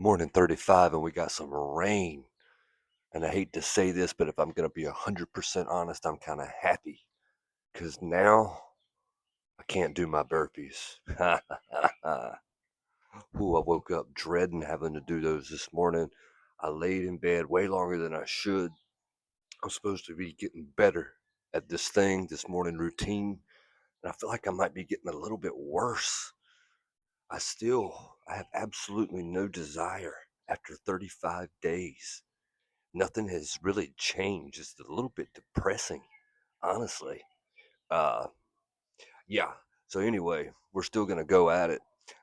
Morning 35 and we got some rain. And I hate to say this, but if I'm going to be 100% honest, I'm kind of happy because now I can't do my burpees. Ooh, I woke up dreading having to do those this morning. I laid in bed way longer than I should. I'm supposed to be getting better at this morning routine. And I feel like I might be getting a little bit worse. I have absolutely no desire after 35 days. Nothing has really changed. It's a little bit depressing, honestly. Uh, yeah. So anyway, we're still gonna go at it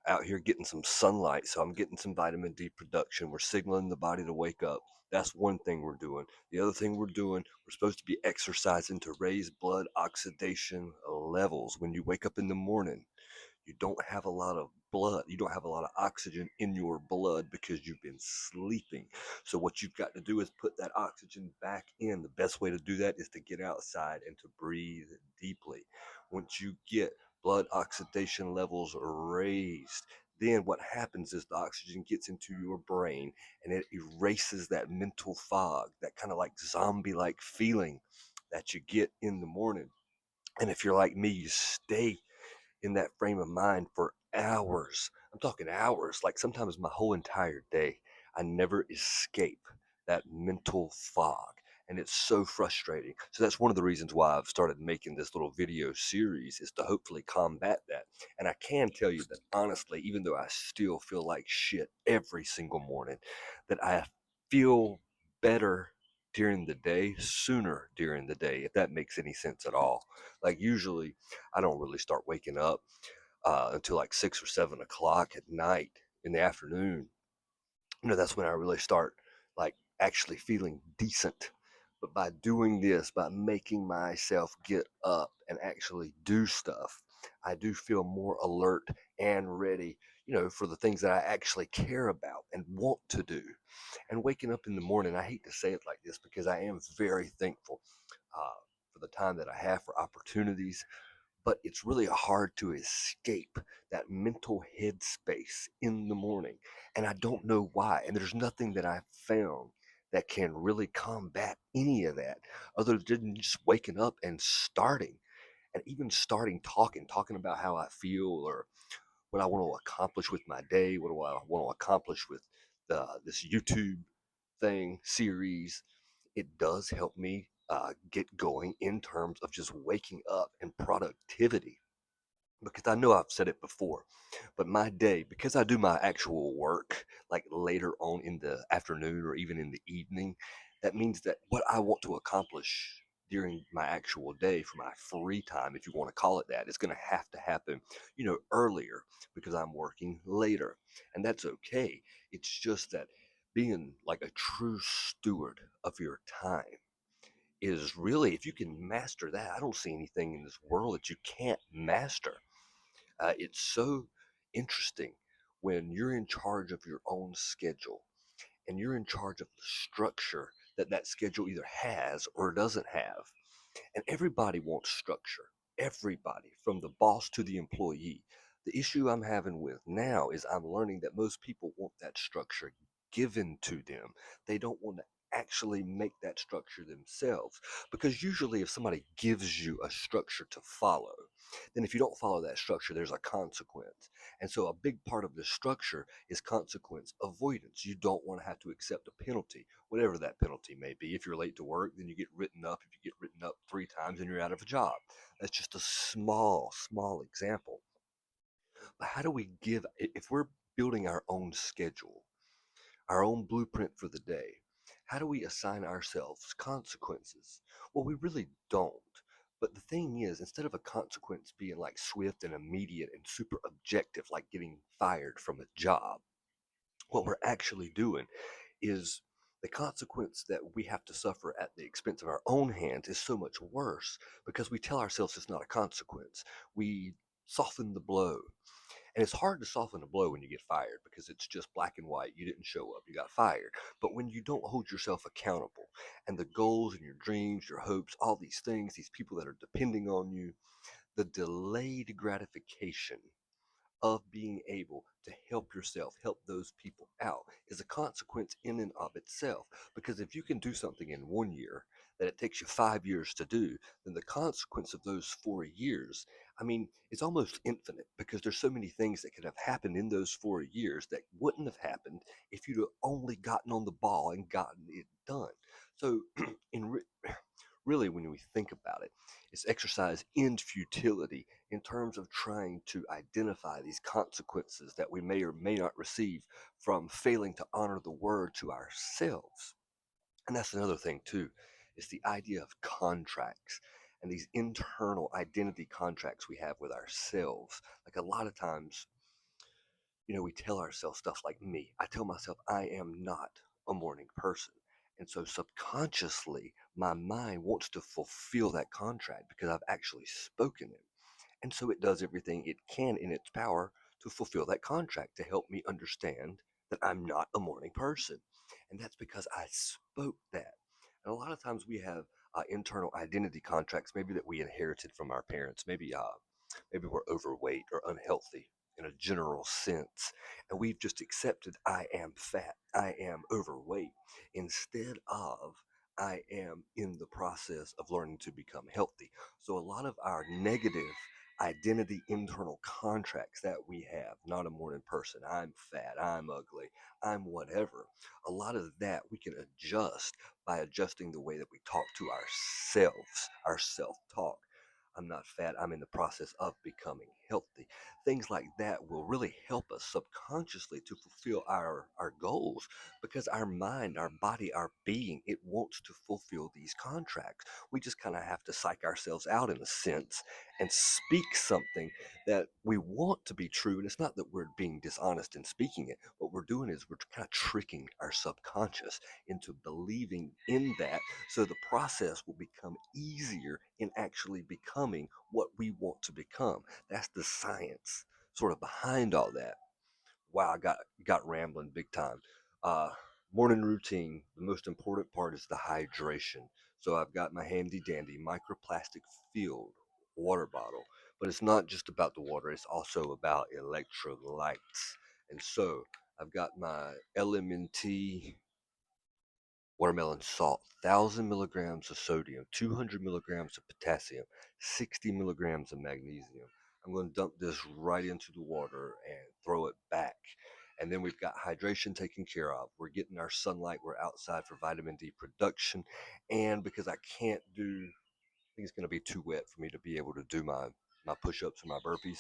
out here getting some sunlight. So I'm getting some vitamin D production. We're signaling the body to wake up. That's one thing we're doing. The other thing we're doing, we're supposed to be exercising to raise blood oxidation levels. When you wake up in the morning, you don't have a lot of blood. You don't have a lot of oxygen in your blood because you've been sleeping. So what you've got to do is put that oxygen back in. The best way to do that is to get outside and to breathe deeply. Once you get blood oxidation levels raised, then what happens is the oxygen gets into your brain and it erases that mental fog, that kind of like zombie like feeling that you get in the morning. And if you're like me, you stay in that frame of mind for hours. I'm talking hours, like sometimes my whole entire day. I never escape that mental fog. And it's so frustrating. So that's one of the reasons why I've started making this little video series is to hopefully combat that. And I can tell you that honestly, even though I still feel like shit every single morning, that I feel better during the day, sooner during the day, if that makes any sense at all. Like usually I don't really start waking up until like 6 or 7 o'clock at night in the afternoon. That's when I really start like actually feeling decent. But by doing this, by making myself get up and actually do stuff, I do feel more alert and ready, for the things that I actually care about and want to do. And waking up in the morning, I hate to say it like this because I am very thankful uh, for the time that I have for opportunities, but it's really hard to escape that mental headspace in the morning. And I don't know why. And there's nothing that I've found that can really combat any of that other than just waking up and starting. And even starting talking about how I feel or what I want to accomplish with my day, what do I want to accomplish with this YouTube thing series. It does help me get going in terms of just waking up and productivity. Because I know I've said it before, but my day, because I do my actual work like later on in the afternoon or even in the evening, that means that what I want to accomplish during my actual day for my free time, if you want to call it that, is going to have to happen, earlier because I'm working later. And that's okay. It's just that being like a true steward of your time is really, if you can master that, I don't see anything in this world that you can't master. It's so interesting when you're in charge of your own schedule and you're in charge of the structure that that schedule either has or doesn't have. And everybody wants structure. Everybody, from the boss to the employee. The issue I'm having with now is I'm learning that most people want that structure given to them. They don't want to actually make that structure themselves. Because usually, if somebody gives you a structure to follow, then if you don't follow that structure, there's a consequence. And so, a big part of the structure is consequence avoidance. You don't want to have to accept a penalty, whatever that penalty may be. If you're late to work, then you get written up. If you get written up 3 times, then you're out of a job. That's just a small example. But how do we if we're building our own schedule, our own blueprint for the day, how do we assign ourselves consequences? Well, we really don't. But the thing is, instead of a consequence being like swift and immediate and super objective, like getting fired from a job, what we're actually doing is the consequence that we have to suffer at the expense of our own hands is so much worse because we tell ourselves it's not a consequence. We soften the blow. And it's hard to soften a blow when you get fired because it's just black and white. You didn't show up, you got fired. But when you don't hold yourself accountable and the goals and your dreams, your hopes, all these things, these people that are depending on you, the delayed gratification of being able to help yourself, help those people out, is a consequence in and of itself. Because if you can do something in 1 year that it takes you 5 years to do, then the consequence of those 4 years, I mean, it's almost infinite because there's so many things that could have happened in those 4 years that wouldn't have happened if you'd have only gotten on the ball and gotten it done. So, really, when we think about it, it's exercise in futility in terms of trying to identify these consequences that we may or may not receive from failing to honor the word to ourselves. And that's another thing, too, is the idea of contracts and these internal identity contracts we have with ourselves. Like a lot of times, we tell ourselves stuff like me. I tell myself I am not a morning person. And so subconsciously, my mind wants to fulfill that contract because I've actually spoken it. And so it does everything it can in its power to fulfill that contract to help me understand that I'm not a morning person. And that's because I spoke that. And a lot of times we have internal identity contracts, maybe that we inherited from our parents. Maybe we're overweight or unhealthy in a general sense. And we've just accepted I am fat, I am overweight, instead of I am in the process of learning to become healthy. So a lot of our negative identity internal contracts that we have, not a morning person, I'm fat, I'm ugly, I'm whatever, a lot of that we can adjust by adjusting the way that we talk to ourselves, our self-talk. I'm not fat, I'm in the process of becoming healthy. Things like that will really help us subconsciously to fulfill our goals because our mind, our body, our being, it wants to fulfill these contracts. We just kind of have to psych ourselves out in a sense and speak something that we want to be true. And it's not that we're being dishonest in speaking it. What we're doing is we're kind of tricking our subconscious into believing in that so the process will become easier in actually becoming what we want to become. That's the science sort of behind all that. Wow, I got rambling big time. Uh, Morning routine. The most important part is the hydration. So I've got my handy dandy microplastic filled water bottle, but it's not just about the water. It's also about electrolytes. And so I've got my LMNT watermelon salt, 1,000 milligrams of sodium, 200 milligrams of potassium, 60 milligrams of magnesium. I'm going to dump this right into the water and throw it back. And then we've got hydration taken care of. We're getting our sunlight. We're outside for vitamin D production. And because I can't I think it's going to be too wet for me to be able to do my push ups and my burpees.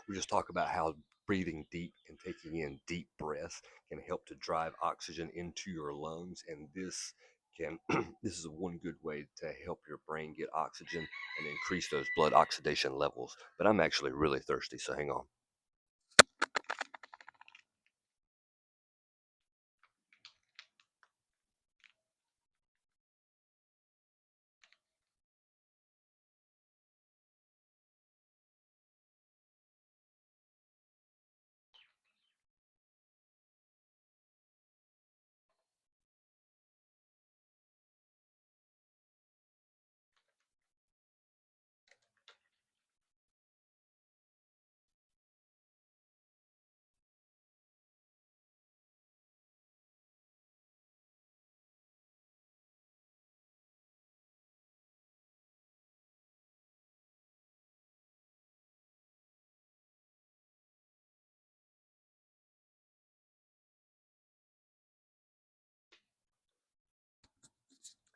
We just talk about how breathing deep and taking in deep breaths can help to drive oxygen into your lungs, and this is one good way to help your brain get oxygen and increase those blood oxidation levels. But I'm actually really thirsty, so hang on.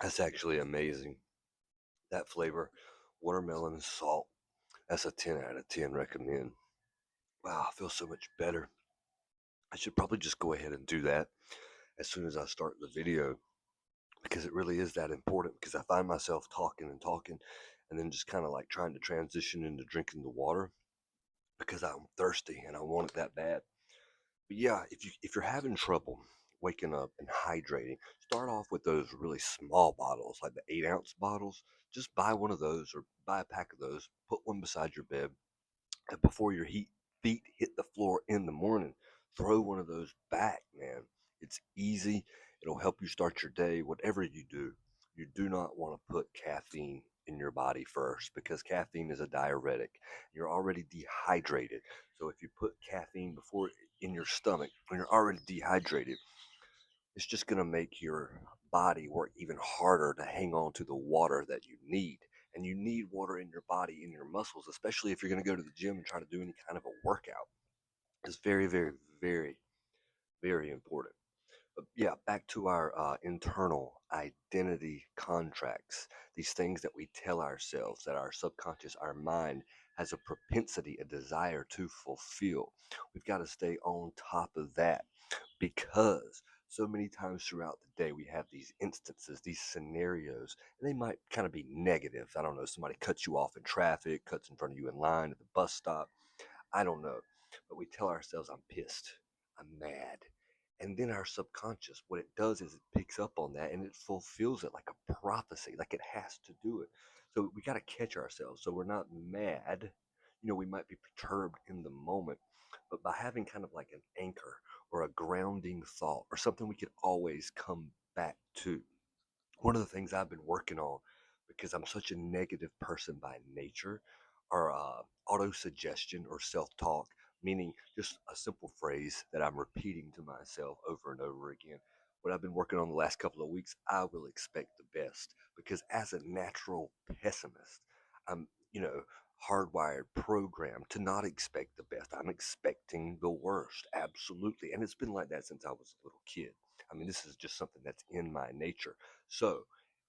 That's actually amazing. That flavor, watermelon and salt. That's a 10 out of 10 recommend. Wow, I feel so much better. I should probably just go ahead and do that as soon as I start the video because it really is that important because I find myself talking and talking and then just kind of like trying to transition into drinking the water because I'm thirsty and I want it that bad. But yeah, if you're having trouble waking up and hydrating, start off with those really small bottles, like the 8-ounce bottles. Just buy one of those or buy a pack of those, put one beside your bed, and before your feet hit the floor in the morning, throw one of those back, man. It's easy. It'll help you start your day, whatever you do. You do not want to put caffeine in your body first because caffeine is a diuretic. You're already dehydrated. So if you put caffeine before in your stomach when you're already dehydrated, it's just going to make your body work even harder to hang on to the water that you need. And you need water in your body, in your muscles, especially if you're going to go to the gym and try to do any kind of a workout. It's very, very, very, very important. But yeah, back to our internal identity contracts, these things that we tell ourselves that our subconscious, our mind has a propensity, a desire to fulfill. We've got to stay on top of that because so many times throughout the day we have these instances, these scenarios, and they might kind of be negative. I don't know, somebody cuts you off in traffic, cuts in front of you in line at the bus stop. I don't know. But we tell ourselves, I'm pissed, I'm mad. And then our subconscious, what it does is it picks up on that and it fulfills it like a prophecy, like it has to do it. So we got to catch ourselves. So we're not mad. We might be perturbed in the moment, but by having kind of like an anchor or a grounding thought or something we could always come back to. One of the things I've been working on because I'm such a negative person by nature are auto suggestion or self talk, meaning just a simple phrase that I'm repeating to myself over and over again. What I've been working on the last couple of weeks, I will expect the best because as a natural pessimist, I'm, hardwired programmed to not expect the best. I'm expecting the worst, absolutely. And it's been like that since I was a little kid. I mean, this is just something that's in my nature. So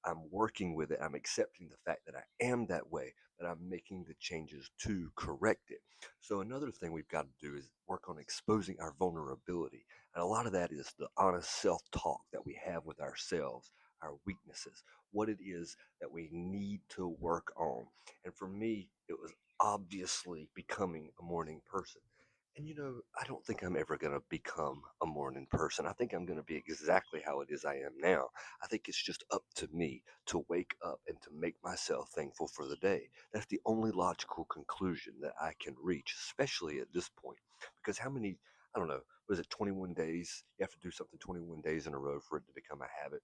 I'm working with it. I'm accepting the fact that I am that way, but I'm making the changes to correct it. So another thing we've got to do is work on exposing our vulnerability. And a lot of that is the honest self-talk that we have with ourselves, our weaknesses, what it is that we need to work on. And for me, it was obviously becoming a morning person. And I don't think I'm ever going to become a morning person. I think I'm going to be exactly how it is I am now. I think it's just up to me to wake up and to make myself thankful for the day. That's the only logical conclusion that I can reach, especially at this point. Because how many, I don't know, was it 21 days? You have to do something 21 days in a row for it to become a habit.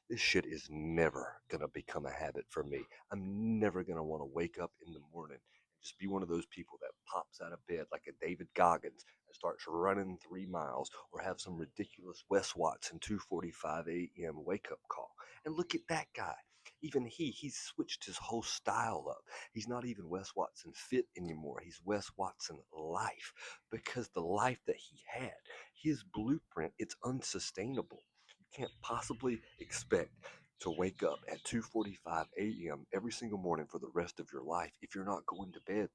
This shit is never going to become a habit for me. I'm never going to want to wake up in the morning and just be one of those people that pops out of bed like a David Goggins and starts running 3 miles or have some ridiculous Wes Watson 2:45 a.m. wake up call. And look at that guy. Even he's switched his whole style up. He's not even Wes Watson fit anymore. He's Wes Watson life because the life that he had, his blueprint, it's unsustainable. You can't possibly expect to wake up at 2:45 a.m. every single morning for the rest of your life if you're not going to bed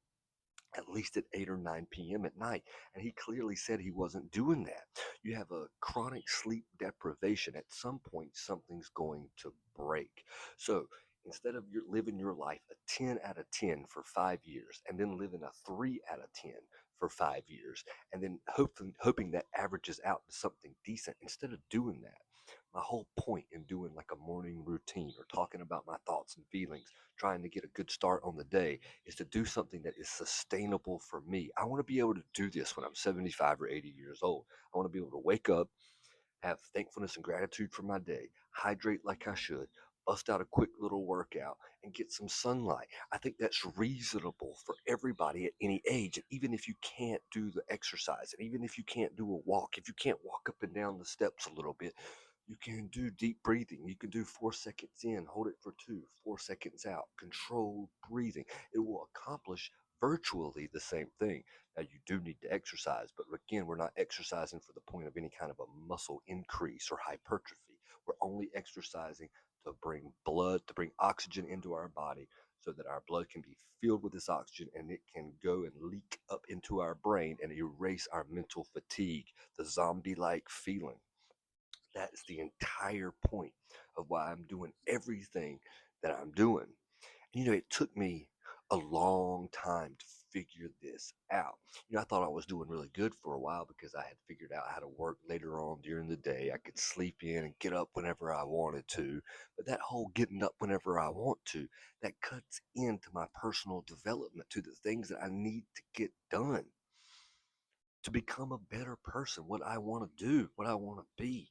at least at 8 or 9 p.m. at night. And he clearly said he wasn't doing that. You have a chronic sleep deprivation. At some point, something's going to break. So instead of living your life a 10 out of 10 for 5 years and then living a 3 out of 10 for 5 years and then hoping that averages out to something decent, instead of doing that, my whole point in doing like a morning routine or talking about my thoughts and feelings, trying to get a good start on the day, is to do something that is sustainable for me. I want to be able to do this when I'm 75 or 80 years old. I want to be able to wake up, have thankfulness and gratitude for my day, hydrate like I should, bust out a quick little workout, and get some sunlight. I think that's reasonable for everybody at any age. And even if you can't do the exercise, and even if you can't do a walk, if you can't walk up and down the steps a little bit, you can do deep breathing. You can do 4 seconds in, hold it for two, 4 seconds out, controlled breathing. It will accomplish virtually the same thing. Now, you do need to exercise, but again, we're not exercising for the point of any kind of a muscle increase or hypertrophy. We're only exercising to bring blood, to bring oxygen into our body so that our blood can be filled with this oxygen and it can go and leak up into our brain and erase our mental fatigue, the zombie like feeling. That's the entire point of why I'm doing everything that I'm doing. It took me a long time to figure this out. I thought I was doing really good for a while because I had figured out how to work later on during the day. I could sleep in and get up whenever I wanted to. But that whole getting up whenever I want to, that cuts into my personal development, to the things that I need to get done to become a better person, what I want to do, what I want to be.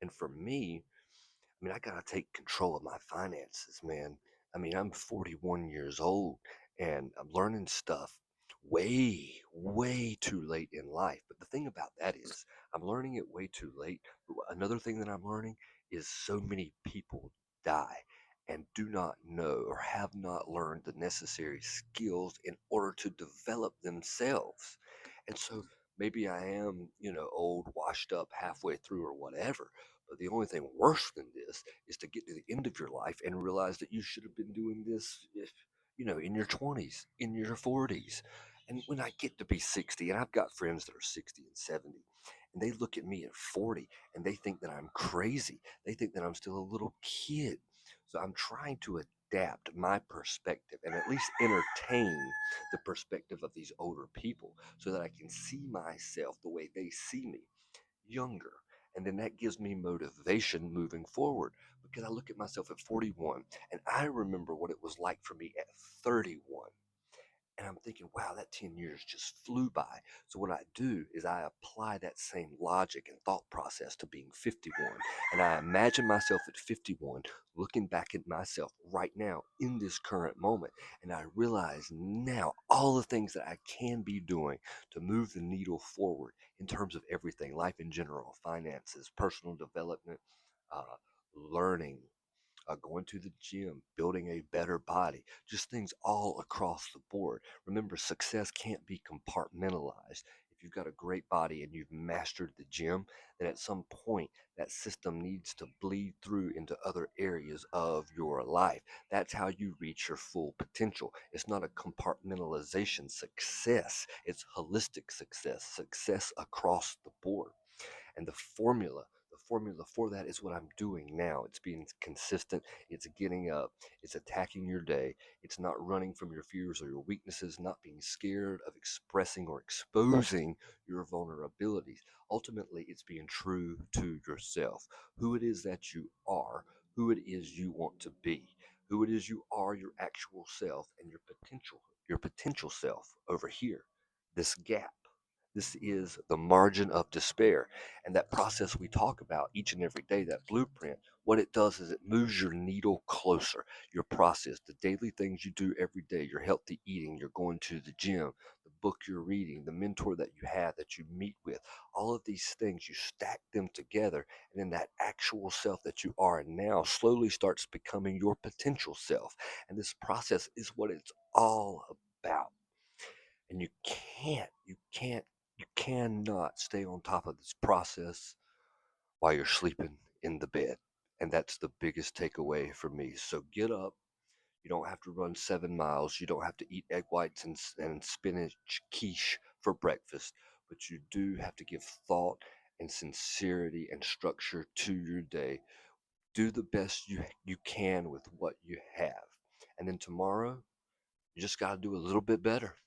And for me, I mean, I got to take control of my finances, man. I mean, I'm 41 years old and I'm learning stuff way, way too late in life. But the thing about that is, I'm learning it way too late. But another thing that I'm learning is so many people die and do not know or have not learned the necessary skills in order to develop themselves. And so maybe I am, old, washed up halfway through or whatever. But the only thing worse than this is to get to the end of your life and realize that you should have been doing this if, in your 20s, in your 40s. And when I get to be 60, and I've got friends that are 60 and 70, and they look at me at 40 and they think that I'm crazy. They think that I'm still a little kid. So I'm trying to adapt my perspective and at least entertain the perspective of these older people so that I can see myself the way they see me, younger. And then that gives me motivation moving forward because I look at myself at 41 and I remember what it was like for me at 31. And I'm thinking, wow, that 10 years just flew by. So what I do is I apply that same logic and thought process to being 51. And I imagine myself at 51 looking back at myself right now in this current moment. And I realize now all the things that I can be doing to move the needle forward in terms of everything, life in general, finances, personal development, uh, learning, going to the gym, building a better body, just things all across the board. Remember, success can't be compartmentalized. If you've got a great body and you've mastered the gym, then at some point that system needs to bleed through into other areas of your life. That's how you reach your full potential. It's not a compartmentalization success, it's holistic success, success across the board. And the formula for that is what I'm doing now. It's being consistent, it's getting up, it's attacking your day, it's not running from your fears or your weaknesses, not being scared of expressing or exposing your vulnerabilities. Ultimately, it's being true to yourself, who it is that you are, who it is you want to be, who it is you are, your actual self, and your potential self over here. This gap, this is the margin of despair. And that process we talk about each and every day, that blueprint, what it does is it moves your needle closer. Your process, the daily things you do every day, your healthy eating, you're going to the gym, the book you're reading, the mentor that you have, that you meet with, all of these things, you stack them together. And then that actual self that you are now slowly starts becoming your potential self. And this process is what it's all about. And you cannot stay on top of this process while you're sleeping in the bed. And that's the biggest takeaway for me. So get up. You don't have to run 7 miles. You don't have to eat egg whites and spinach quiche for breakfast. But you do have to give thought and sincerity and structure to your day. Do the best you can with what you have. And then tomorrow, you just got to do a little bit better.